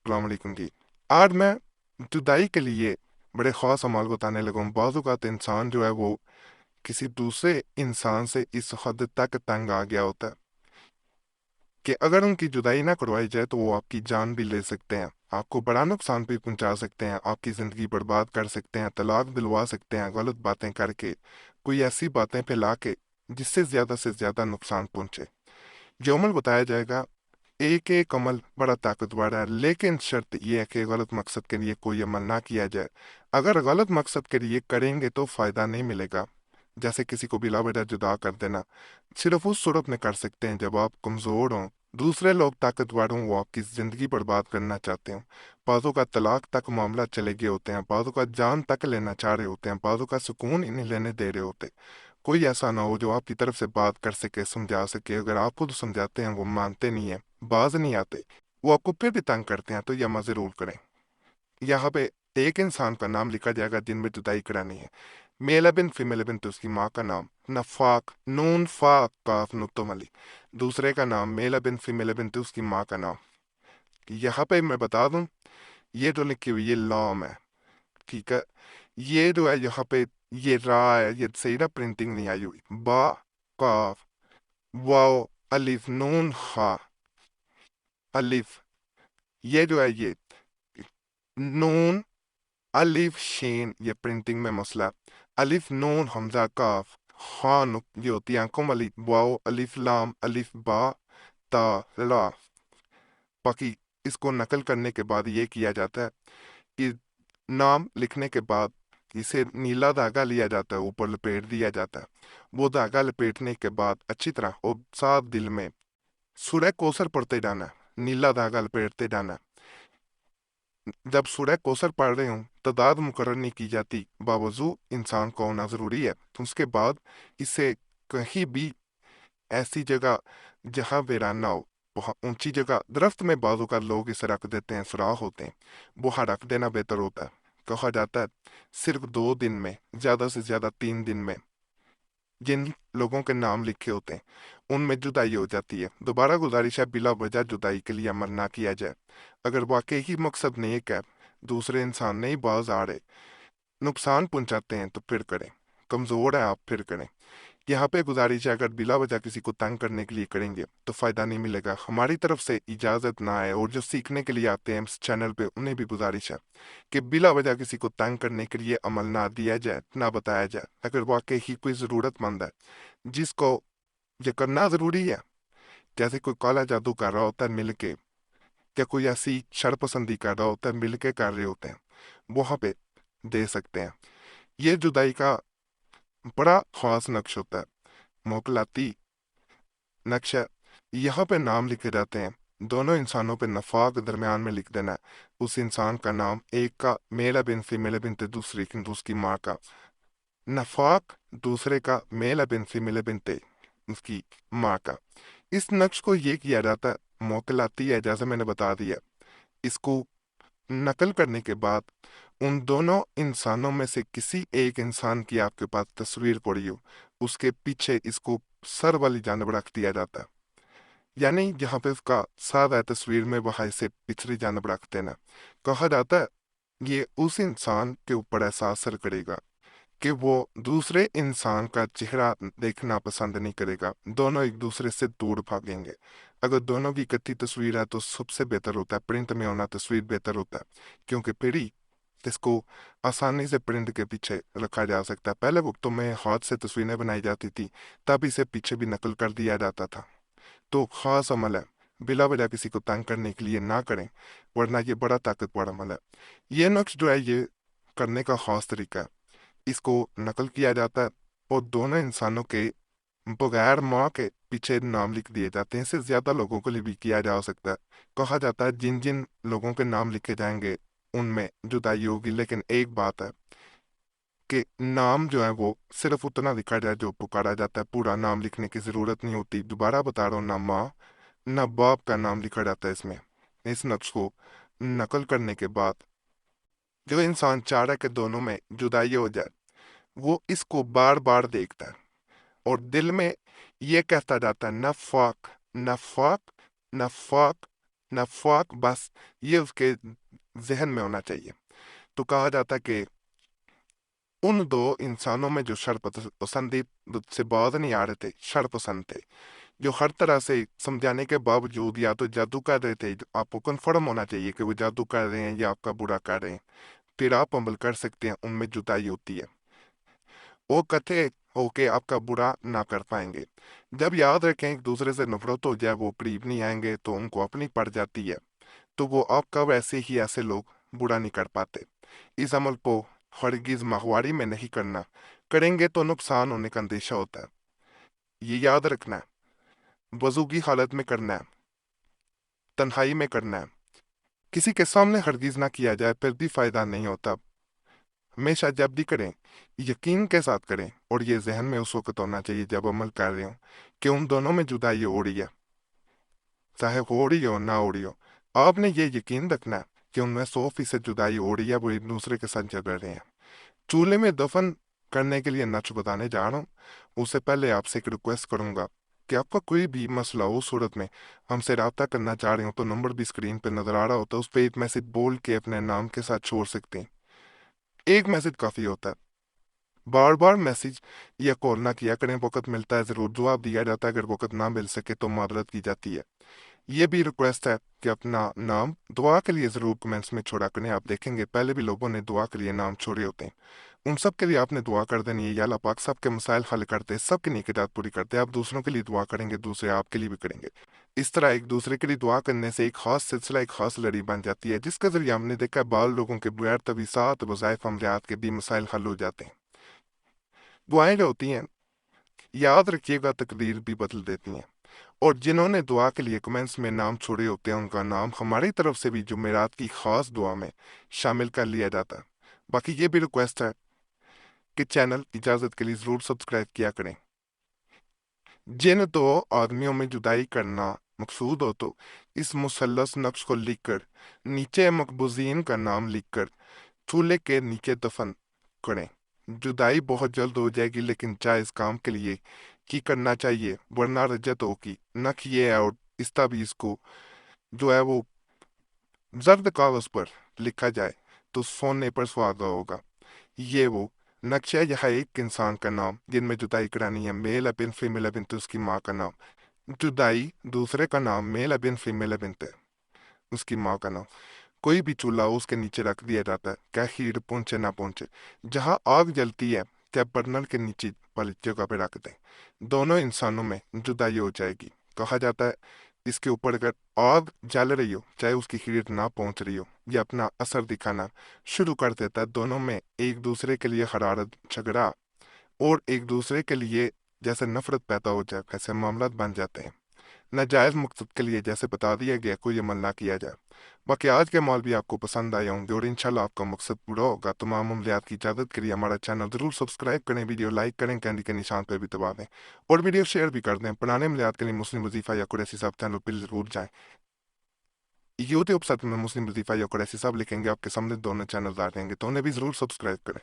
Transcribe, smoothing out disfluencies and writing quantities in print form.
अस्सलाम वालेकुम जी। आज मैं जुदाई के लिए बड़े ख़ास अमाल बताने लगा हूँ। बाज़ औक़ात इंसान जो है वो किसी दूसरे इंसान से इस हद तक तंग आ गया होता है कि अगर उनकी जुदाई ना करवाई जाए तो वो आपकी जान भी ले सकते हैं, आपको बड़ा नुकसान भी पहुंचा सकते हैं, आपकी ज़िंदगी बर्बाद कर सकते हैं, तलाक दिलवा सकते हैं गलत बातें करके, कोई ऐसी बातें फैला के जिससे ज़्यादा से ज़्यादा नुकसान पहुंचे। ये अमल बताया जाएगा। एक एक अमल बड़ा ताकतवर है, लेकिन शर्त यह है कि गलत मकसद के लिए कोई अमल ना किया जाए। अगर गलत मकसद के लिए करेंगे तो फायदा नहीं मिलेगा। जैसे किसी को बिला वजह जुदा कर देना, सिर्फ उस सूरत में कर सकते हैं जब आप कमजोर हों, दूसरे लोग ताकतवर हों, वो आपकी जिंदगी बर्बाद करना चाहते हैं। बाजों का तलाक तक मामला चले गए होते हैं, बाजों का जान तक लेना चाह रहे होते हैं, बाजों का सुकून ही नहीं लेने दे रहे होते। कोई ऐसा ना हो जो आपकी तरफ से बात कर सके, समझा सके। अगर आप खुद समझाते हैं वो मानते नहीं है, बाज नहीं आते, वो आपको फिर भी तंग करते हैं, तो यह मजे जरूर करें। यहाँ पे एक इंसान का नाम लिखा जाएगा जिनमें जुदाई करानी है। मेल बिन फीमेल बिन तो उसकी माँ का नाम नफाक, नून फाक काफ नुक्तो मली। दूसरे का नाम मेल बिन फीमेल बिन तो उसकी माँ का नाम। यहाँ पे मैं बता दूं, ये जो लिखी हुई ये लॉम है, ठीक है। ये जो है यहाँ पे ये रा है, ये सही ना प्रिंटिंग नहीं आई हुई। बा काफ वाओ अलिफ नून हा अलिफ, ये जो है ये नून अलिफ शीन, ये प्रिंटिंग में मसला। अलिफ नून हमजा काफ हा नुक ये होती है आंखों वाली। वाओ अलिफ लाम अलिफ बा ता ला। बाकी इसको नकल करने के बाद ये किया जाता है कि नाम लिखने के बाद इसे नीला धागा लिया जाता है, ऊपर लपेट दिया जाता है। वो धागा लपेटने के बाद अच्छी तरह और साफ दिल में सूरह कौसर पढ़ते जाना है, नीला धागा लपेटते जाना है। जब सूरह कौसर पढ़ रहे हूँ तादाद मुकर्रर नहीं की जाती, बावजू इंसान को होना ज़रूरी है। तो उसके बाद इसे कहीं भी ऐसी जगह जहाँ वीराना हो, वहाँ ऊंची जगह दरख्त में बाजू का लोग इसे रख देते हैं, सुराख होते हैं, वहाँ रख देना बेहतर होता है। कहा जाता है सिर्फ 2 दिन में, ज्यादा से ज्यादा 3 दिन में जिन लोगों के नाम लिखे होते हैं उनमें जुदाई हो जाती है। दोबारा गुजारिश है बिला वजह जुदाई के लिए अमल ना किया जाए। अगर वाकई ही मकसद नेक है, दूसरे इंसान नहीं बाज आ रहे, नुकसान पहुंचाते हैं, तो फिर करें। कमजोर है आप, फिर करें। यहाँ पे गुजारिश है अगर बिला वजह किसी को तंग करने के लिए करेंगे तो फायदा नहीं मिलेगा, हमारी तरफ से इजाजत ना है। और जो सीखने के लिए आते हैं इस चैनल पे उन्हें भी गुजारिश है कि बिला वजह किसी को तंग करने के लिए अमल ना दिया जाए, ना बताया जाए। अगर वाकई ही कोई जरूरतमंद है जिसको ये करना जरूरी है, जैसे कोई काला जादू कर रहा होता है मिलके, या कोई ऐसी शरपसंदी कर रहा होता है मिलके कर रहे होते हैं, वहां पे दे सकते हैं। ये जुदाई का बड़ा खास नक्श होता है, मोकलाती नक्शा। यहाँ पे नाम लिखे जाते हैं, दोनों इंसानों पे नफाक दरमियान में लिख देना है। उस इंसान का नाम, एक का मेल बिन फीमेल बिन ते दूसरी की उसकी माँ का नफाक, दूसरे का मेल बिन फीमेल बिन ते उसकी माँ का। इस नक्श को ये किया जाता है, मोकलाती है जैसे मैंने बता दिया। इसको नकल करने के बाद उन दोनों इंसानों में से किसी एक इंसान की आपके पास तस्वीर पड़ी हो, उसके पीछे इसको सर वाली जानब रख दिया जाता है। यानी जहाँ पे उसका सर है तस्वीर में, वहां इसे पिछली जानब रख देना। कहा जाता है ये उस इंसान के ऊपर ऐसा असर करेगा कि वो दूसरे इंसान का चेहरा देखना पसंद नहीं करेगा, दोनों एक दूसरे से दूर भागेंगे। अगर दोनों की इकट्ठी तस्वीर है तो सबसे बेहतर होता है प्रिंट में होना, तस्वीर बेहतर होता है, क्योंकि फिर ही इसको आसानी से प्रिंट के पीछे रखा जा सकता है। पहले वक्तों में हाथ से तस्वीरें बनाई जाती थी, तब इसे पीछे भी नकल कर दिया जाता था। तो खास अमल है, बिला वजह किसी को तंग करने के लिए ना करें, वरना ये बड़ा ताकतवर अमल है। ये नक्श जो है ये करने का खास तरीका है, इसको नकल किया जाता है और दोनों इंसानों के बगैर माँ के पीछे नाम लिख दिए जाते हैं। इससे ज्यादा लोगों के लिए भी किया जा सकता है। कहा जाता है जिन जिन लोगों के नाम लिखे जाएंगे उनमें जुदाई होगी, लेकिन एक बात है कि नाम जो है वो सिर्फ उतना लिखा जाए जो पुकारा जाता है, पूरा नाम लिखने की जरूरत नहीं होती। दोबारा बता रहा हूँ, ना माँ ना बाप का नाम लिखा जाता है इसमें। इस नक्श को नकल करने के बाद जो इंसान चाह रहा है कि दोनों में जुदाई हो जाए, वो इसको बार बार देखता है और दिल में ये कहता जाता है नफाक नफाक नफाक, नाफाक, बस ये उसके जहन में होना चाहिए। तो कहा जाता कि उन दो इंसानों में जो पसंदीद से बात नहीं आ रहे थे, शर पसंद थे, जो हर तरह से समझाने के बावजूद या तो जादू कर रहे थे, आपको कन्फर्म होना चाहिए कि वो जादू कर रहे हैं या आपका बुरा कर रहे हैं, फिर आप अमल कर सकते हैं, उनमें जुदाई होती है। वो कथे होके आपका बुरा ना कर पाएंगे। जब याद रखें एक दूसरे से नफरत हो जाए, वो करीब नहीं आएंगे तो उनको अपनी पड़ जाती है, तो वो आपका वैसे ही ऐसे लोग बुरा नहीं कर पाते। इस अमल को हरगिज माहवारी में नहीं करना, करेंगे तो नुकसान होने का अंदेशा होता है। ये याद रखना है, वजू की हालत में करना है, तन्हाई में करना है, किसी के सामने हरगिज ना किया जाए, फिर भी फायदा नहीं होता। हमेशा जब भी करें यकीन के साथ करें, और ये जहन में उस वक्त होना चाहिए जब अमल कर रहे हो कि उन दोनों में जुदाई हो रही है, चाहे हो रही हो ना हो रही हो। आपने ये यकीन रखना है कि उनमें 100% जुदाई हो रही है, वो एक दूसरे के साथ जल रहे हैं। चूल्हे में दफन करने के लिए नक्श बताने जा रहा हूँ, उससे पहले आपसे एक रिक्वेस्ट करूंगा कि आपका कोई भी मसला हो, सूरत में हमसे रब्ता करना चाह रहे हो तो नंबर भी स्क्रीन पे नजर आ रहा होता है, उस पर एक मैसेज बोल के अपने नाम के साथ छोड़ सकते हैं। एक मैसेज काफी होता है, बार बार मैसेज या कॉल ना किया करें। वक्त मिलता है जरूर जवाब दिया जाता है, अगर वक्त ना मिल सके तो मादरत की जाती है। ये भी रिक्वेस्ट है कि अपना नाम दुआ के लिए जरूर कमेंट्स में छोड़ा करें। आप देखेंगे पहले भी लोगों ने दुआ के लिए नाम छोड़े होते हैं, उन सब के लिए आपने दुआ कर देनी है। या अल्लाह पाक सबके मसाइल हल करते, सबकी नेकियात पूरी करते। आप दूसरों के लिए दुआ करेंगे, दूसरे आपके लिए भी करेंगे। इस तरह एक दूसरे के लिए दुआ करने से एक खास सिलसिला, एक खास लड़ी बन जाती है, जिसके जरिए हमने देखा है बाल लोगों के बगैर तवीसात वज़ाइफ अमलियात के भी मसाइल हल हो जाते हैं। दुआएं जो होती हैं, याद रखिएगा, तकदीर भी बदल देती हैं। और जिन्होंने दुआ के लिए कमेंट्स में नाम छोड़े होते हैं, उनका नाम हमारी तरफ से भी जुमेरात की खास दुआ में शामिल कर लिया जाता है। बाकी ये भी रिक्वेस्ट है कि चैनल इजाज़त के लिए ज़रूर सब्सक्राइब किया करें। जिन दो आदमियों में जुदाई करना मकसूद हो तो इस मुसल्लस नक्श को लिखकर नीचे मकबूजीन का नाम लिखकर चूल्हे के नीचे दफन करें। जुदाई बहुत जल्द हो जाएगी, लेकिन जायज काम के लिए की करना चाहिए, वरना रजत होगी। न किए और इस ताबीज को जो है वो जर्द कागज पर लिखा जाए तो सोने पर सुहागा होगा। ये वो नक्शा, यह एक इंसान का नाम जिनमें जुदाई करानी है, मेल है बिन फीमेल है बिन, तो उसकी माँ का नाम। जुदाई दूसरे का नाम, मेल है बिन फीमेल है बिन, उसकी माँ का नाम। कोई भी चूल्हा हो उसके नीचे रख दिया जाता है, क्या हीट पहुंचे ना पहुंचे। जहां आग जलती है क्या बर्नर के नीचे वाली जगह पे रख दें, दोनों इंसानों में जुदाई हो जाएगी। कहा जाता है इसके ऊपर अगर आग जल रही हो, चाहे उसकी हीट ना पहुंच रही हो, ये अपना असर दिखाना शुरू कर देता है। दोनों में एक दूसरे के लिए हरारत, झगड़ा और एक दूसरे के लिए जैसे नफरत पैदा हो जाए, ऐसे मामला बन जाते हैं। नाजायज मकसद के लिए जैसे बता दिया गया, कोई अमल ना किया जाए। बाकी आज के मॉल भी आपको पसंद आए होंगे और इंशाल्लाह आपका मकसद पूरा होगा। तमाम अमलियात की इजाज़त के लिए हमारा चैनल जरूर सब्सक्राइब करें, वीडियो लाइक करें, कैंडी के निशान पर भी दबा दें और वीडियो शेयर भी कर दें। पुराने अमलियात के लिए मुस्लिम वजीफ़ा या कुरैशी साहब चैनल पर जरूर जाएं। यूट्यूब साथ में मुस्लिम वजीफ़ा या कुरैशी साहब लिखेंगे, आपके सामने दोनों चैनल आ जाएंगे, तो उन्हें भी जरूर सब्सक्राइब करें।